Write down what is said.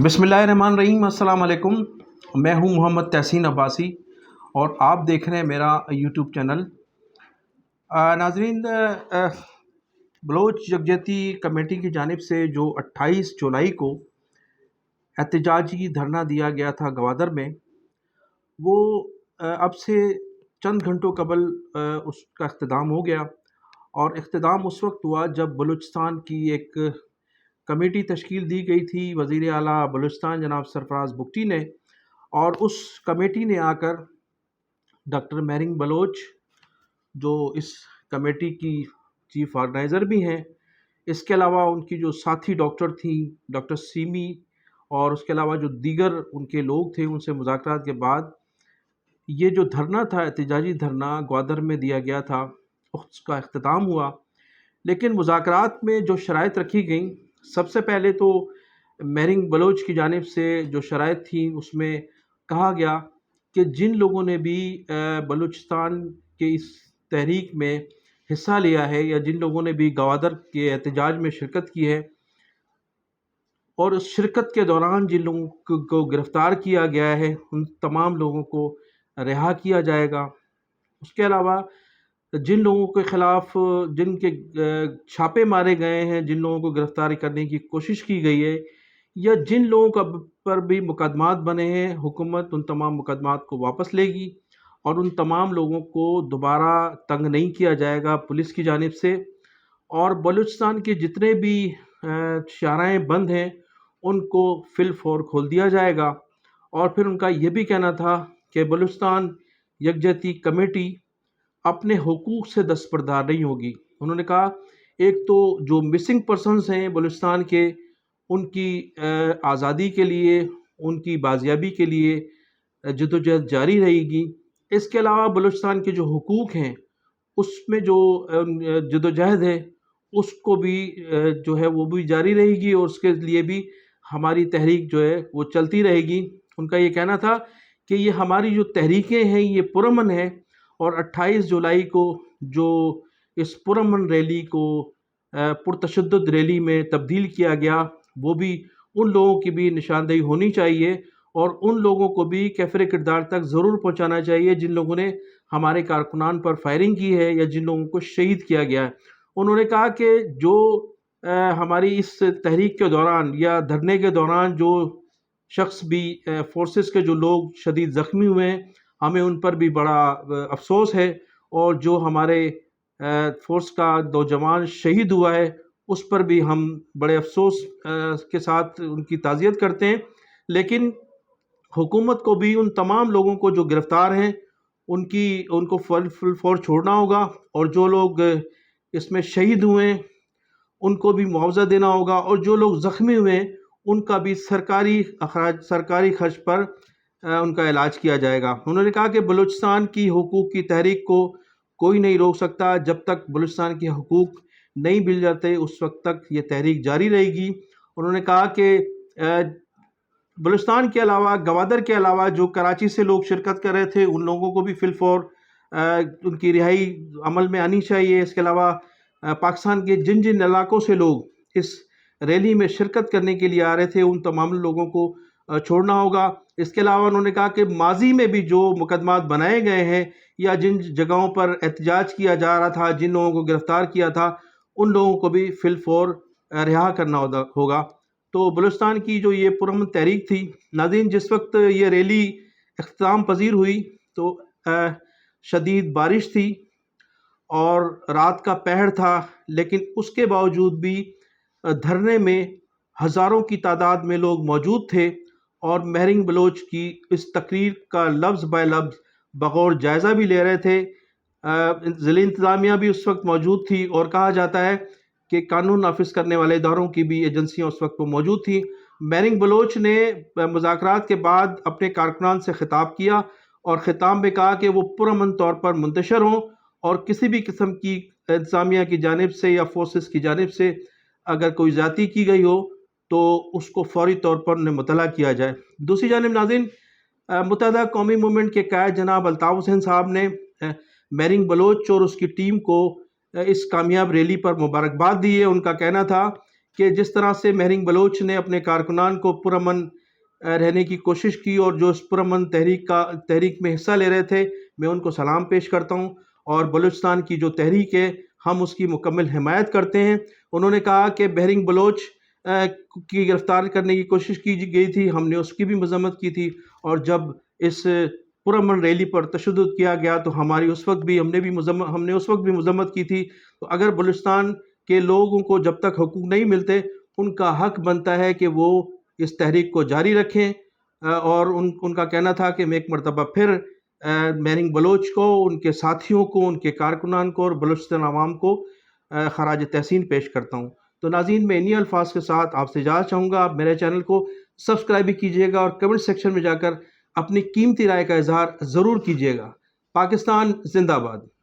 بسم اللہ الرحمن الرحیم۔ السلام علیکم، میں ہوں محمد تحسین عباسی اور آپ دیکھ رہے ہیں میرا یوٹیوب چینل۔ ناظرین، بلوچ یکجہتی کمیٹی کی جانب سے جو 28 جولائی کو احتجاجی دھرنا دیا گیا تھا گوادر میں، وہ اب سے چند گھنٹوں قبل اس کا اختتام ہو گیا، اور اختتام اس وقت ہوا جب بلوچستان کی ایک کمیٹی تشکیل دی گئی تھی وزیر اعلیٰ بلوچستان جناب سرفراز بگٹی نے، اور اس کمیٹی نے آ کر ڈاکٹر میرنگ بلوچ، جو اس کمیٹی کی چیف آرگنائزر بھی ہیں، اس کے علاوہ ان کی جو ساتھی ڈاکٹر تھیں ڈاکٹر سیمی، اور اس کے علاوہ جو دیگر ان کے لوگ تھے، ان سے مذاکرات کے بعد یہ جو دھرنا تھا، احتجاجی دھرنا گوادر میں دیا گیا تھا، اس کا اختتام ہوا۔ لیکن مذاکرات میں جو شرائط رکھی گئیں، سب سے پہلے تو میرنگ بلوچ کی جانب سے جو شرائط تھیں اس میں کہا گیا کہ جن لوگوں نے بھی بلوچستان کے اس تحریک میں حصہ لیا ہے، یا جن لوگوں نے بھی گوادر کے احتجاج میں شرکت کی ہے، اور اس شرکت کے دوران جن لوگوں کو گرفتار کیا گیا ہے، ان تمام لوگوں کو رہا کیا جائے گا۔ اس کے علاوہ جن لوگوں کے خلاف جن کے چھاپے مارے گئے ہیں، جن لوگوں کو گرفتاری کرنے کی کوشش کی گئی ہے، یا جن لوگوں پر بھی مقدمات بنے ہیں، حکومت ان تمام مقدمات کو واپس لے گی، اور ان تمام لوگوں کو دوبارہ تنگ نہیں کیا جائے گا پولیس کی جانب سے۔ اور بلوچستان کے جتنے بھی شاہراہیں بند ہیں ان کو فی الفور کھول دیا جائے گا۔ اور پھر ان کا یہ بھی کہنا تھا کہ بلوچستان یکجہتی کمیٹی اپنے حقوق سے دستبردار نہیں ہوگی۔ انہوں نے کہا ایک تو جو مسنگ پرسنز ہیں بلوچستان کے، ان کی آزادی کے لیے، ان کی بازیابی کے لیے جدوجہد جاری رہے گی۔ اس کے علاوہ بلوچستان کے جو حقوق ہیں اس میں جو جدوجہد ہے اس کو بھی جو ہے وہ بھی جاری رہے گی، اور اس کے لیے بھی ہماری تحریک جو ہے وہ چلتی رہے گی۔ ان کا یہ کہنا تھا کہ یہ ہماری جو تحریکیں ہیں یہ پرامن ہیں، اور 28 جولائی کو جو اس پرامن ریلی کو پرتشدد ریلی میں تبدیل کیا گیا، وہ بھی ان لوگوں کی بھی نشاندہی ہونی چاہیے، اور ان لوگوں کو بھی کیفر کردار تک ضرور پہنچانا چاہیے جن لوگوں نے ہمارے کارکنان پر فائرنگ کی ہے، یا جن لوگوں کو شہید کیا گیا ہے۔ انہوں نے کہا کہ جو ہماری اس تحریک کے دوران یا دھرنے کے دوران جو شخص بھی فورسز کے جو لوگ شدید زخمی ہوئے ہیں، ہمیں ان پر بھی بڑا افسوس ہے، اور جو ہمارے فورس کا نوجوان شہید ہوا ہے اس پر بھی ہم بڑے افسوس کے ساتھ ان کی تعزیت کرتے ہیں۔ لیکن حکومت کو بھی ان تمام لوگوں کو جو گرفتار ہیں ان کو فور چھوڑنا ہوگا، اور جو لوگ اس میں شہید ہوئے ہیں ان کو بھی معاوضہ دینا ہوگا، اور جو لوگ زخمی ہوئے ہیں ان کا بھی سرکاری خرچ پر ان کا علاج کیا جائے گا۔ انہوں نے کہا کہ بلوچستان کی حقوق کی تحریک کو کوئی نہیں روک سکتا، جب تک بلوچستان کے حقوق نہیں مل جاتے اس وقت تک یہ تحریک جاری رہے گی۔ انہوں نے کہا کہ بلوچستان کے علاوہ، گوادر کے علاوہ جو کراچی سے لوگ شرکت کر رہے تھے ان لوگوں کو بھی فی الفور ان کی رہائی عمل میں آنی چاہیے۔ اس کے علاوہ پاکستان کے جن جن علاقوں سے لوگ اس ریلی میں شرکت کرنے کے لیے آ رہے تھے ان تمام لوگوں کو چھوڑنا ہوگا۔ اس کے علاوہ انہوں نے کہا کہ ماضی میں بھی جو مقدمات بنائے گئے ہیں، یا جن جگہوں پر احتجاج کیا جا رہا تھا، جن لوگوں کو گرفتار کیا تھا، ان لوگوں کو بھی فی الفور رہا کرنا ہوگا۔ تو بلوچستان کی جو یہ پرامن تحریک تھی، ناظرین، جس وقت یہ ریلی اختتام پذیر ہوئی تو شدید بارش تھی اور رات کا پہر تھا، لیکن اس کے باوجود بھی دھرنے میں ہزاروں کی تعداد میں لوگ موجود تھے، اور میرنگ بلوچ کی اس تقریر کا لفظ بہ لفظ بغور جائزہ بھی لے رہے تھے۔ ضلعی انتظامیہ بھی اس وقت موجود تھی، اور کہا جاتا ہے کہ قانون نافذ کرنے والے اداروں کی بھی ایجنسیاں اس وقت موجود تھیں۔ میرنگ بلوچ نے مذاکرات کے بعد اپنے کارکنان سے خطاب کیا، اور خطاب میں کہا کہ وہ پرامن طور پر منتشر ہوں، اور کسی بھی قسم کی انتظامیہ کی جانب سے یا فورسز کی جانب سے اگر کوئی زیادتی کی گئی ہو تو اس کو فوری طور پر انہیں مطلع کیا جائے۔ دوسری جانب ناظرین، متحدہ قومی موومنٹ کے قائد جناب الطاف حسین صاحب نے میرنگ بلوچ اور اس کی ٹیم کو اس کامیاب ریلی پر مبارکباد دی ہے۔ ان کا کہنا تھا کہ جس طرح سے مہرنگ بلوچ نے اپنے کارکنان کو پرامن رہنے کی کوشش کی اور جو اس پرامن تحریک میں حصہ لے رہے تھے، میں ان کو سلام پیش کرتا ہوں، اور بلوچستان کی جو تحریک ہے ہم اس کی مکمل حمایت کرتے ہیں۔ انہوں نے کہا کہ مہرنگ بلوچ کی گرفتار کرنے کی کوشش کی گئی تھی، ہم نے اس کی بھی مذمت کی تھی، اور جب اس پرامن ریلی پر تشدد کیا گیا تو ہم نے اس وقت بھی مذمت کی تھی۔ تو اگر بلوچستان کے لوگوں کو جب تک حقوق نہیں ملتے، ان کا حق بنتا ہے کہ وہ اس تحریک کو جاری رکھیں، اور ان کا کہنا تھا کہ میں ایک مرتبہ پھر مہرنگ بلوچ کو، ان کے ساتھیوں کو، ان کے کارکنان کو اور بلوچستان عوام کو خراج تحسین پیش کرتا ہوں۔ تو ناظرین، میں انہی الفاظ کے ساتھ آپ سے اجازت چاہوں گا۔ آپ میرے چینل کو سبسکرائب بھی کیجیے گا اور کمنٹ سیکشن میں جا کر اپنی قیمتی رائے کا اظہار ضرور کیجیے گا۔ پاکستان زندہ باد۔